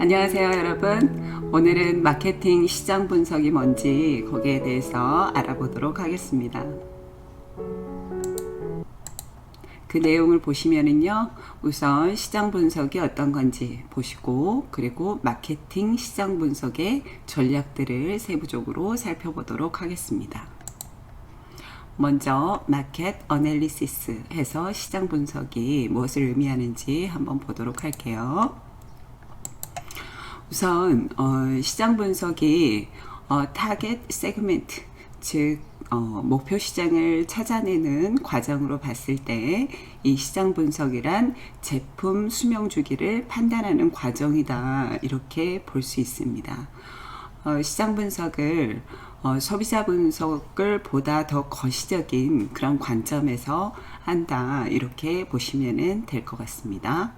안녕하세요 여러분. 오늘은 마케팅 시장 분석이 뭔지 거기에 대해서 알아보도록 하겠습니다. 그 내용을 보시면은요, 우선 시장 분석이 어떤 건지 보시고, 그리고 마케팅 시장 분석의 전략들을 세부적으로 살펴보도록 하겠습니다. 먼저 마켓 어널리시스 해서 시장 분석이 무엇을 의미하는지 한번 보도록 할게요. 우선 시장 분석이 타겟 세그멘트, 즉 목표 시장을 찾아내는 과정으로 봤을 때 이 시장 분석이란 제품 수명 주기를 판단하는 과정이다, 이렇게 볼 수 있습니다. 시장 분석을 소비자 분석을 보다 더 거시적인 그런 관점에서 한다, 이렇게 보시면 될 것 같습니다.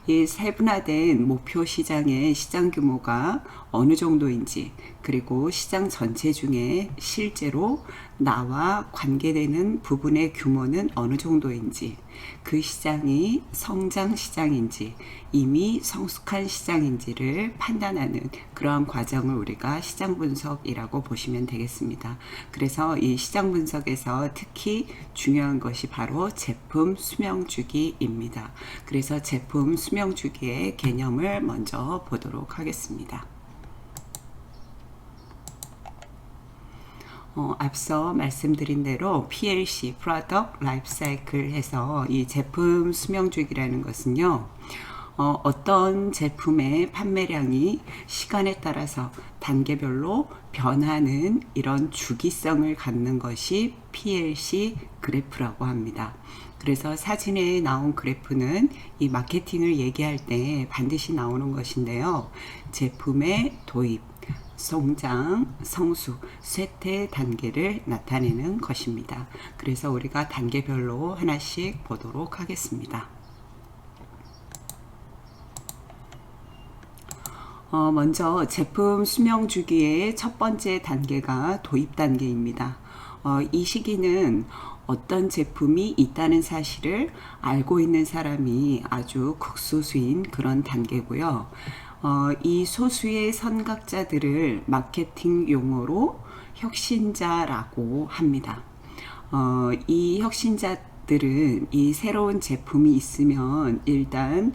이 세분화된 목표 시장의 시장 규모가 어느 정도인지, 그리고 시장 전체 중에 실제로 나와 관계되는 부분의 규모는 어느 정도인지, 그 시장이 성장 시장인지 이미 성숙한 시장인지를 판단하는 그러한 과정을 우리가 시장 분석이라고 보시면 되겠습니다. 그래서 이 시장 분석에서 특히 중요한 것이 바로 제품 수명 주기입니다. 그래서 제품 수명 주기의 개념을 먼저 보도록 하겠습니다. 앞서 말씀드린 대로 PLC, Product Life Cycle 해서 이 제품 수명주기라는 것은요, 어떤 제품의 판매량이 시간에 따라서 단계별로 변하는 이런 주기성을 갖는 것이 PLC 그래프라고 합니다. 그래서 사진에 나온 그래프는 이 마케팅을 얘기할 때 반드시 나오는 것인데요, 제품의 도입, 성장, 성수, 쇠퇴 단계를 나타내는 것입니다. 그래서 우리가 단계별로 하나씩 보도록 하겠습니다. 먼저 제품 수명 주기의 첫 번째 단계가 도입 단계입니다. 이 시기는 어떤 제품이 있다는 사실을 알고 있는 사람이 아주 극소수인 그런 단계고요. 이 소수의 선각자들을 마케팅 용어로 혁신자라고 합니다. 이 혁신자들은 이 새로운 제품이 있으면 일단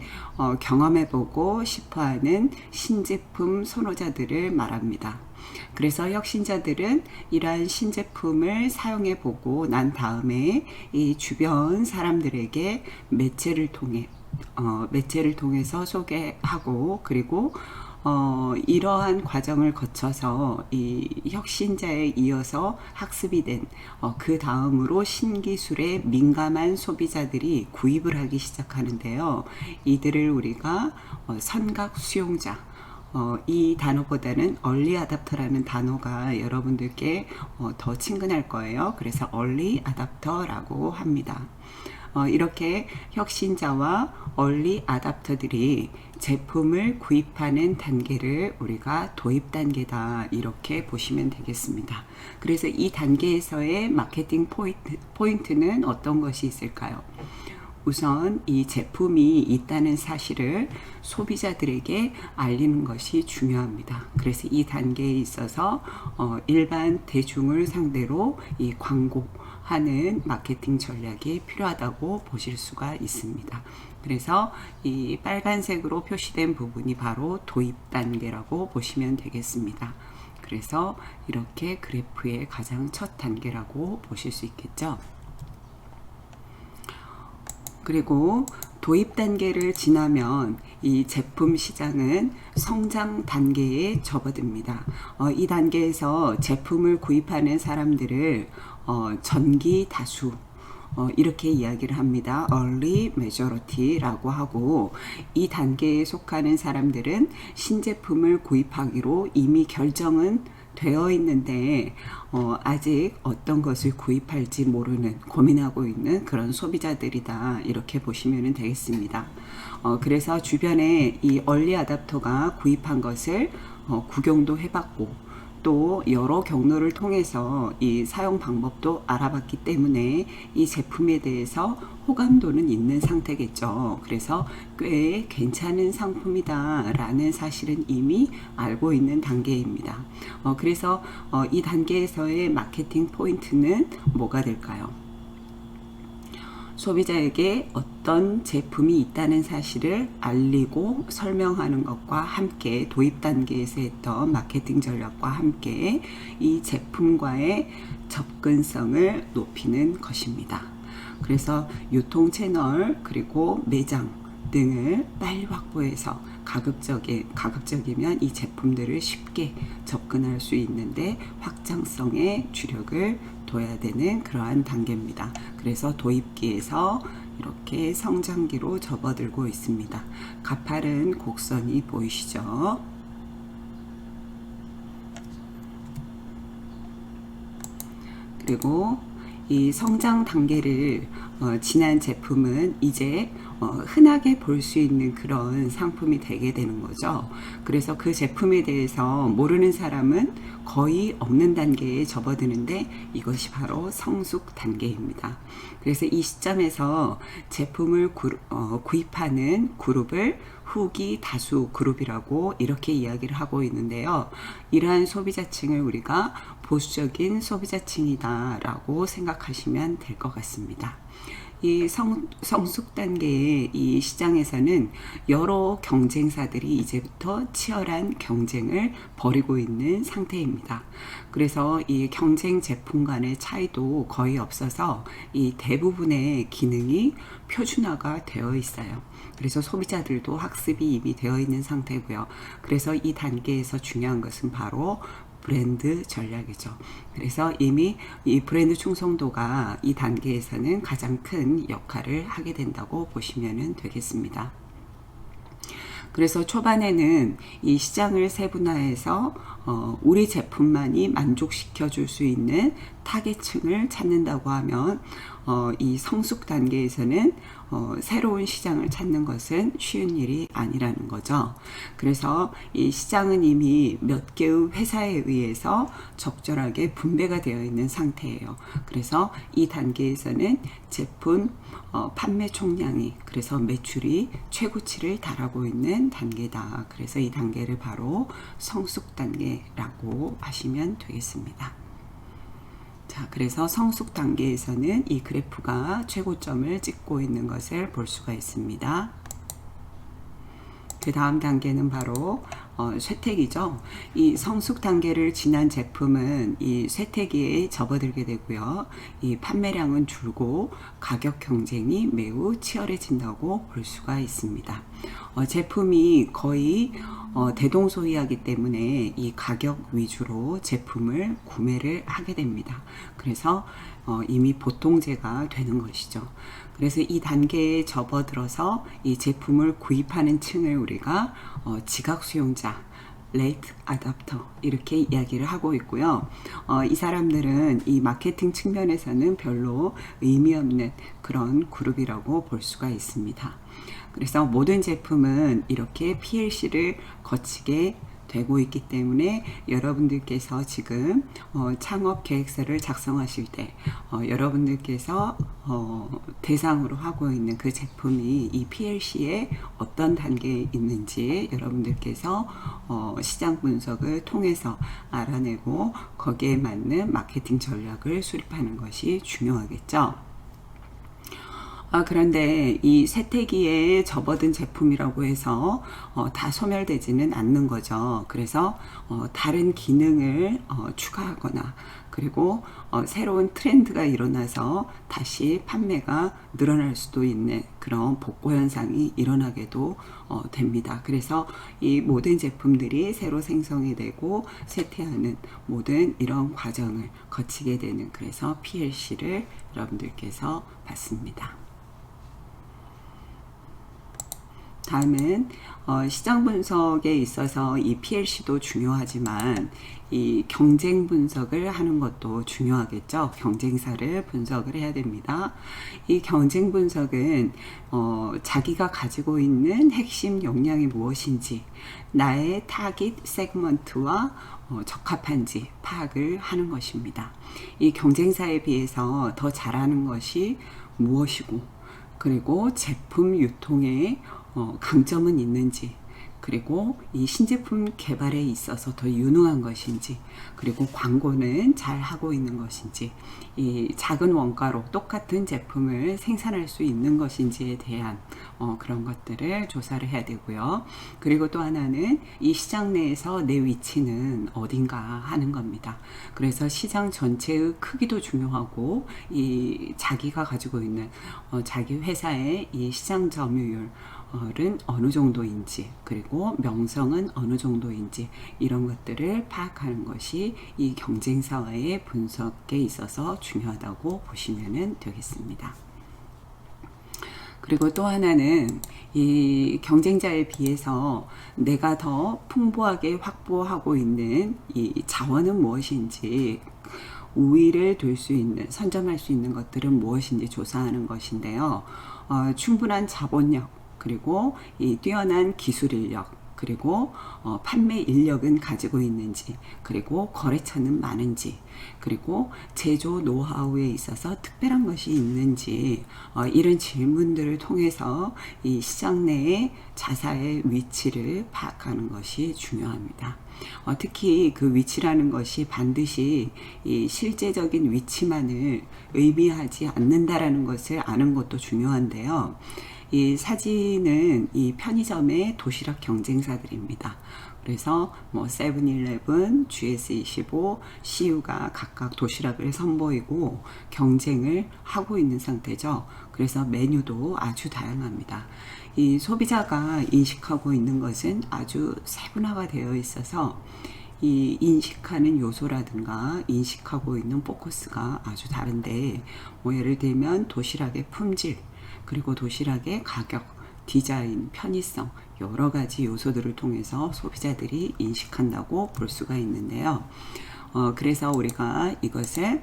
경험해보고 싶어하는 신제품 선호자들을 말합니다. 그래서 혁신자들은 이러한 신제품을 사용해보고 난 다음에 이 주변 사람들에게 매체를 통해서 소개하고, 그리고 이러한 과정을 거쳐서 이 혁신자에 이어서 학습이 된 그 다음으로 신기술에 민감한 소비자들이 구입을 하기 시작하는데요. 이들을 우리가 선각 수용자, 이 단어보다는 early adopter라는 단어가 여러분들께 더 친근할 거예요. 그래서 early adopter라고 합니다. 이렇게 혁신자와 early adopter들이 제품을 구입하는 단계를 우리가 도입 단계다, 이렇게 보시면 되겠습니다. 그래서 이 단계에서의 마케팅 포인트는 어떤 것이 있을까요? 우선 이 제품이 있다는 사실을 소비자들에게 알리는 것이 중요합니다. 그래서 이 단계에 있어서 일반 대중을 상대로 이 광고하는 마케팅 전략이 필요하다고 보실 수가 있습니다. 그래서 이 빨간색으로 표시된 부분이 바로 도입 단계라고 보시면 되겠습니다. 그래서 이렇게 그래프의 가장 첫 단계라고 보실 수 있겠죠. 그리고 도입 단계를 지나면 이 제품 시장은 성장 단계에 접어듭니다. 이 단계에서 제품을 구입하는 사람들을 전기 다수, 이렇게 이야기를 합니다. early majority라고 하고, 이 단계에 속하는 사람들은 신제품을 구입하기로 이미 결정은 되어 있는데 아직 어떤 것을 구입할지 모르는, 고민하고 있는 그런 소비자들이다, 이렇게 보시면 되겠습니다. 그래서 주변에 이 얼리 아답터가 구입한 것을 구경도 해봤고, 또 여러 경로를 통해서 이 사용 방법도 알아봤기 때문에 이 제품에 대해서 호감도는 있는 상태겠죠. 그래서 꽤 괜찮은 상품이다 라는 사실은 이미 알고 있는 단계입니다. 그래서 이 단계에서의 마케팅 포인트는 뭐가 될까요? 소비자에게 어떤 제품이 있다는 사실을 알리고 설명하는 것과 함께 도입 단계에서 했던 마케팅 전략과 함께 이 제품과의 접근성을 높이는 것입니다. 그래서 유통 채널 그리고 매장 등을 빨리 확보해서 가급적이면 이 제품들을 쉽게 접근할 수 있는데 확장성에 주력을 둬야 되는 그러한 단계입니다. 그래서 도입기에서 이렇게 성장기로 접어들고 있습니다. 가파른 곡선이 보이시죠? 그리고 이 성장 단계를 지난 제품은 이제 흔하게 볼 수 있는 그런 상품이 되게 되는 거죠. 그래서 그 제품에 대해서 모르는 사람은 거의 없는 단계에 접어드는데 이것이 바로 성숙 단계입니다. 그래서 이 시점에서 제품을 구입하는 그룹을 후기 다수 그룹이라고 이렇게 이야기를 하고 있는데요. 이러한 소비자층을 우리가 보수적인 소비자층이다라고 생각하시면 될 것 같습니다. 이 성숙 단계의 이 시장에서는 여러 경쟁사들이 이제부터 치열한 경쟁을 벌이고 있는 상태입니다. 그래서 이 경쟁 제품 간의 차이도 거의 없어서 이 대부분의 기능이 표준화가 되어 있어요. 그래서 소비자들도 학습이 이미 되어 있는 상태고요. 그래서 이 단계에서 중요한 것은 바로 브랜드 전략이죠. 그래서 이미 이 브랜드 충성도가 이 단계에서는 가장 큰 역할을 하게 된다고 보시면 되겠습니다. 그래서 초반에는 이 시장을 세분화해서 우리 제품만이 만족시켜 줄 수 있는 타겟층을 찾는다고 하면 이 성숙 단계에서는 새로운 시장을 찾는 것은 쉬운 일이 아니라는 거죠. 그래서 이 시장은 이미 몇 개의 회사에 의해서 적절하게 분배가 되어 있는 상태예요. 그래서 이 단계에서는 제품 판매 총량이 그래서 매출이 최고치를 달하고 있는 단계다. 그래서 이 단계를 바로 성숙 단계라고 하시면 되겠습니다. 자, 그래서 성숙 단계에서는 이 그래프가 최고점을 찍고 있는 것을 볼 수가 있습니다. 그 다음 단계는 바로 쇠퇴기죠. 이 성숙 단계를 지난 제품은 이 쇠퇴기에 접어들게 되고요. 이 판매량은 줄고 가격 경쟁이 매우 치열해진다고 볼 수가 있습니다. 제품이 거의 대동소이하기 때문에 이 가격 위주로 제품을 구매를 하게 됩니다. 그래서 이미 보통제가 되는 것이죠. 그래서 이 단계에 접어들어서 이 제품을 구입하는 층을 우리가 지각 수용자, 레이트 아답터 이렇게 이야기를 하고 있고요. 이 사람들은 이 마케팅 측면에서는 별로 의미 없는 그런 그룹이라고 볼 수가 있습니다. 그래서 모든 제품은 이렇게 PLC를 거치게 되고 있기 때문에 여러분들께서 지금 창업 계획서를 작성하실 때 여러분들께서 대상으로 하고 있는 그 제품이 이 PLC에 어떤 단계에 있는지 여러분들께서 시장 분석을 통해서 알아내고 거기에 맞는 마케팅 전략을 수립하는 것이 중요하겠죠. 그런데 이 쇠퇴기에 접어든 제품이라고 해서 다 소멸되지는 않는 거죠. 그래서 다른 기능을 추가하거나 그리고 새로운 트렌드가 일어나서 다시 판매가 늘어날 수도 있는 그런 복고 현상이 일어나게도 됩니다. 그래서 이 모든 제품들이 새로 생성이 되고 쇠퇴하는 모든 이런 과정을 거치게 되는 그래서 PLC를 여러분들께서 봤습니다. 다음은 시장 분석에 있어서 이 PLC도 중요하지만 이 경쟁 분석을 하는 것도 중요하겠죠. 경쟁사를 분석을 해야 됩니다. 이 경쟁 분석은 자기가 가지고 있는 핵심 역량이 무엇인지, 나의 타깃 세그먼트와 적합한지 파악을 하는 것입니다. 이 경쟁사에 비해서 더 잘하는 것이 무엇이고, 그리고 제품 유통에 강점은 있는지, 그리고 이 신제품 개발에 있어서 더 유능한 것인지, 그리고 광고는 잘 하고 있는 것인지, 이 작은 원가로 똑같은 제품을 생산할 수 있는 것인지에 대한 그런 것들을 조사를 해야 되고요. 그리고 또 하나는 이 시장 내에서 내 위치는 어딘가 하는 겁니다. 그래서 시장 전체의 크기도 중요하고, 이 자기가 가지고 있는 자기 회사의 이 시장 점유율 은 어느 정도인지, 그리고 명성은 어느 정도인지, 이런 것들을 파악하는 것이 이 경쟁사와의 분석에 있어서 중요하다고 보시면 되겠습니다. 그리고 또 하나는 이 경쟁자에 비해서 내가 더 풍부하게 확보하고 있는 이 자원은 무엇인지, 우위를 둘 수 있는, 선점할 수 있는 것들은 무엇인지 조사하는 것인데요. 충분한 자본력, 그리고 이 뛰어난 기술 인력, 그리고 판매 인력은 가지고 있는지, 그리고 거래처는 많은지, 그리고 제조 노하우에 있어서 특별한 것이 있는지, 이런 질문들을 통해서 이 시장 내의 자사의 위치를 파악하는 것이 중요합니다. 특히 그 위치라는 것이 반드시 이 실제적인 위치만을 의미하지 않는다라는 것을 아는 것도 중요한데요. 이 사진은 이 편의점의 도시락 경쟁사들입니다. 그래서 뭐 세븐일레븐, GS25, CU가 각각 도시락을 선보이고 경쟁을 하고 있는 상태죠. 그래서 메뉴도 아주 다양합니다. 이 소비자가 인식하고 있는 것은 아주 세분화가 되어 있어서 이 인식하는 요소라든가 인식하고 있는 포커스가 아주 다른데, 뭐 예를 들면 도시락의 품질, 그리고 도시락의 가격, 디자인, 편의성, 여러 가지 요소들을 통해서 소비자들이 인식한다고 볼 수가 있는데요. 그래서 우리가 이것을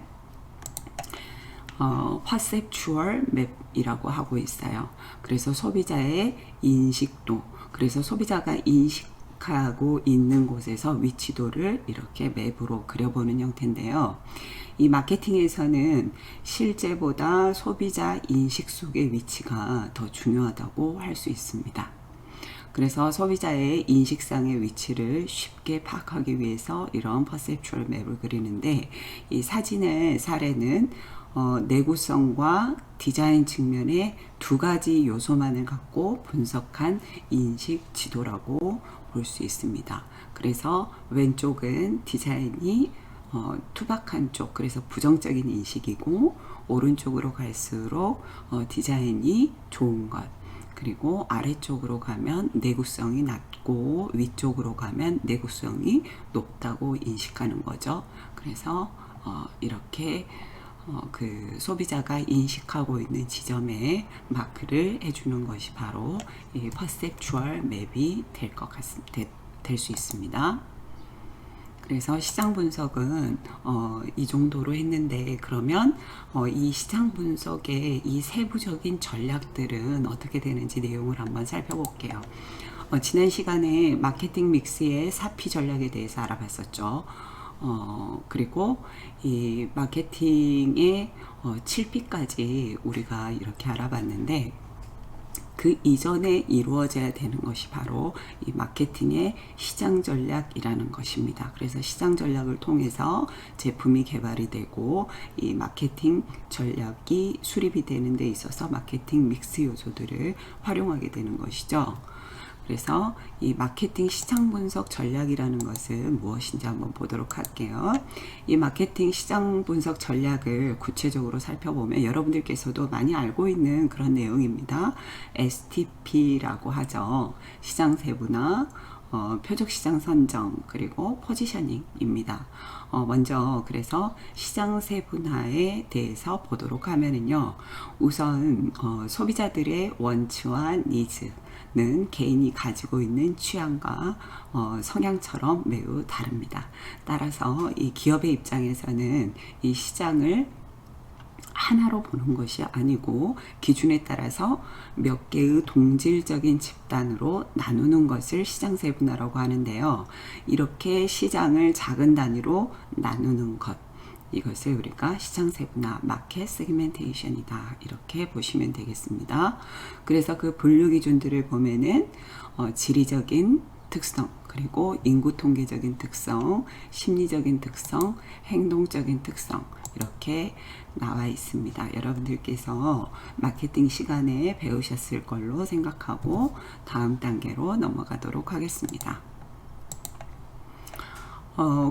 perceptual map이라고 하고 있어요. 그래서 소비자의 인식도, 그래서 소비자가 인식하고 있는 곳에서 위치도를 이렇게 맵으로 그려보는 형태인데요. 이 마케팅에서는 실제보다 소비자 인식 속의 위치가 더 중요하다고 할 수 있습니다. 그래서 소비자의 인식상의 위치를 쉽게 파악하기 위해서 이런 퍼셉추얼 맵을 그리는데, 이 사진의 사례는 내구성과 디자인 측면의 두 가지 요소만을 갖고 분석한 인식 지도라고 볼 수 있습니다. 그래서 왼쪽은 디자인이 투박한 쪽, 그래서 부정적인 인식이고, 오른쪽으로 갈수록 디자인이 좋은 것, 그리고 아래쪽으로 가면 내구성이 낮고 위쪽으로 가면 내구성이 높다고 인식하는 거죠. 그래서 이렇게 그 소비자가 인식하고 있는 지점에 마크를 해주는 것이 바로 이 퍼셉추얼 맵이 될 수 있습니다. 그래서 시장 분석은 이 정도로 했는데, 그러면 이 시장 분석의 이 세부적인 전략들은 어떻게 되는지 내용을 한번 살펴볼게요. 지난 시간에 마케팅 믹스의 4P 전략에 대해서 알아봤었죠. 그리고 이 마케팅의 7P까지 우리가 이렇게 알아봤는데, 그 이전에 이루어져야 되는 것이 바로 이 마케팅의 시장 전략이라는 것입니다. 그래서 시장 전략을 통해서 제품이 개발이 되고, 이 마케팅 전략이 수립이 되는 데 있어서 마케팅 믹스 요소들을 활용하게 되는 것이죠. 그래서 이 마케팅 시장 분석 전략이라는 것은 무엇인지 한번 보도록 할게요. 이 마케팅 시장 분석 전략을 구체적으로 살펴보면 여러분들께서도 많이 알고 있는 그런 내용입니다. STP라고 하죠. 시장 세분화, 표적시장 선정 그리고 포지셔닝입니다. 먼저 그래서 시장 세분화에 대해서 보도록 하면은요, 우선 소비자들의 원치와 니즈는 개인이 가지고 있는 취향과 성향처럼 매우 다릅니다. 따라서 이 기업의 입장에서는 이 시장을 하나로 보는 것이 아니고 기준에 따라서 몇 개의 동질적인 집단으로 나누는 것을 시장 세분화라고 하는데요. 이렇게 시장을 작은 단위로 나누는 것, 이것을 우리가 시장 세분화, 마켓 세그멘테이션이다, 이렇게 보시면 되겠습니다. 그래서 그 분류 기준들을 보면은 지리적인 특성, 그리고 인구 통계적인 특성, 심리적인 특성, 행동적인 특성, 이렇게 나와 있습니다. 여러분들께서 마케팅 시간에 배우셨을 걸로 생각하고 다음 단계로 넘어가도록 하겠습니다.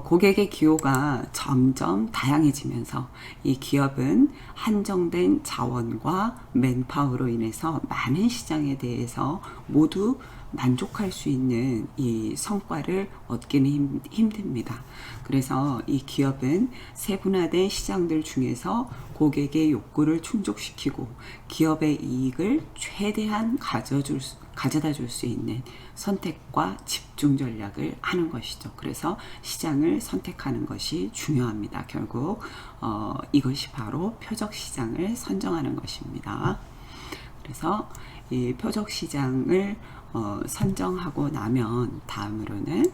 고객의 기호가 점점 다양해지면서 이 기업은 한정된 자원과 맨파워로 인해서 많은 시장에 대해서 모두 만족할 수 있는 이 성과를 얻기는 힘듭니다. 그래서 이 기업은 세분화된 시장들 중에서 고객의 욕구를 충족시키고 기업의 이익을 최대한 가져다 줄 수 있는 선택과 집중 전략을 하는 것이죠. 그래서 시장을 선택하는 것이 중요합니다. 결국 이것이 바로 표적 시장을 선정하는 것입니다. 그래서 이 표적 시장을 선정하고 나면 다음으로는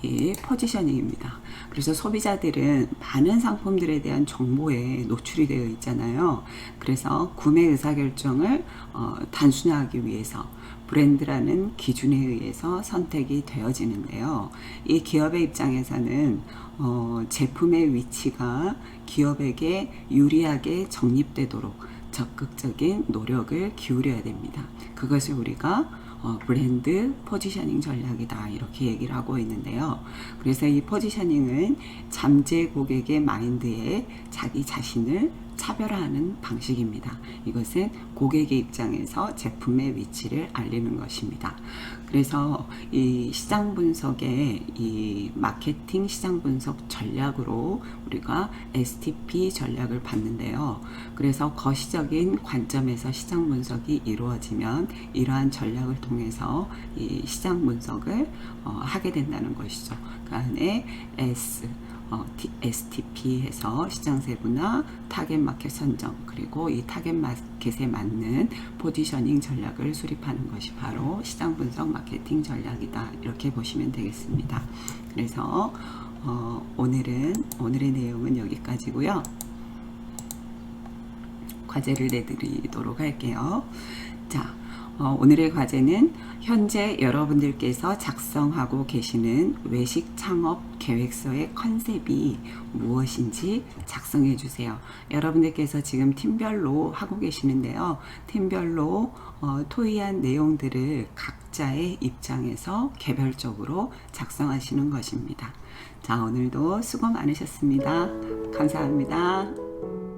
이 포지셔닝입니다. 그래서 소비자들은 많은 상품들에 대한 정보에 노출이 되어 있잖아요. 그래서 구매 의사결정을 단순화하기 위해서 브랜드라는 기준에 의해서 선택이 되어지는데요. 이 기업의 입장에서는 제품의 위치가 기업에게 유리하게 정립되도록 적극적인 노력을 기울여야 됩니다. 그것을 우리가 브랜드 포지셔닝 전략이다, 이렇게 얘기를 하고 있는데요. 그래서 이 포지셔닝은 잠재 고객의 마인드에 자기 자신을 차별화하는 방식입니다. 이것은 고객의 입장에서 제품의 위치를 알리는 것입니다. 그래서 이 시장 분석의 이 마케팅 시장 분석 전략으로 우리가 STP 전략을 봤는데요. 그래서 거시적인 관점에서 시장 분석이 이루어지면 이러한 전략을 통해서 이 시장 분석을 하게 된다는 것이죠. 그 안에 STP 해서 시장 세분화, 타겟 마켓 선정, 그리고 이 타겟 마켓에 맞는 포지셔닝 전략을 수립하는 것이 바로 시장 분석 마케팅 전략이다, 이렇게 보시면 되겠습니다. 그래서 오늘의 내용은 여기까지고요. 과제를 내드리도록 할게요. 자, 오늘의 과제는 현재 여러분들께서 작성하고 계시는 외식 창업 계획서의 컨셉이 무엇인지 작성해 주세요. 여러분들께서 지금 팀별로 하고 계시는데요. 팀별로 토의한 내용들을 각자의 입장에서 개별적으로 작성하시는 것입니다. 자, 오늘도 수고 많으셨습니다. 감사합니다.